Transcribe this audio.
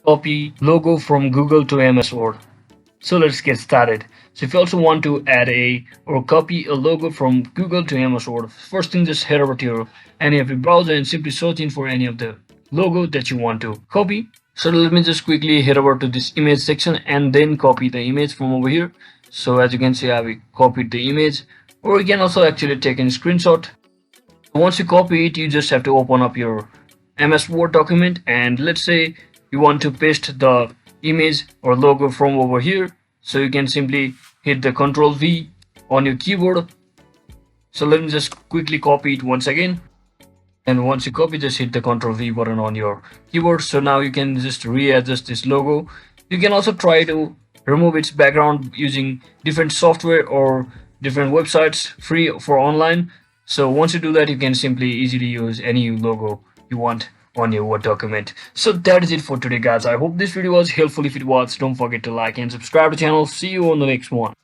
copy logo from Google to MS Word. So let's get started. So if you also want to add a or copy a logo from Google to MS Word, first thing just head over to any of your browser and simply search in for any of the logo that you want to copy. So let me just quickly head over to this image section and then copy the image from over here. So as you can see, I copied the image, or you can also actually take a screenshot. Once you copy it, you just have to open up your MS Word document, and let's say you want to paste the image or logo from over here, so you can simply hit the Ctrl V on your keyboard. So let me just quickly copy it once again, and once you copy, just hit the Ctrl V button on your keyboard. So now you can just readjust this logo. You can also try to remove its background using different software or different websites free for online. So once you do that, you can simply easily use any logo you want on your Word document. So that is it for today, guys. I hope this video was helpful. If it was, don't forget to like and subscribe to the channel. See you on the next one.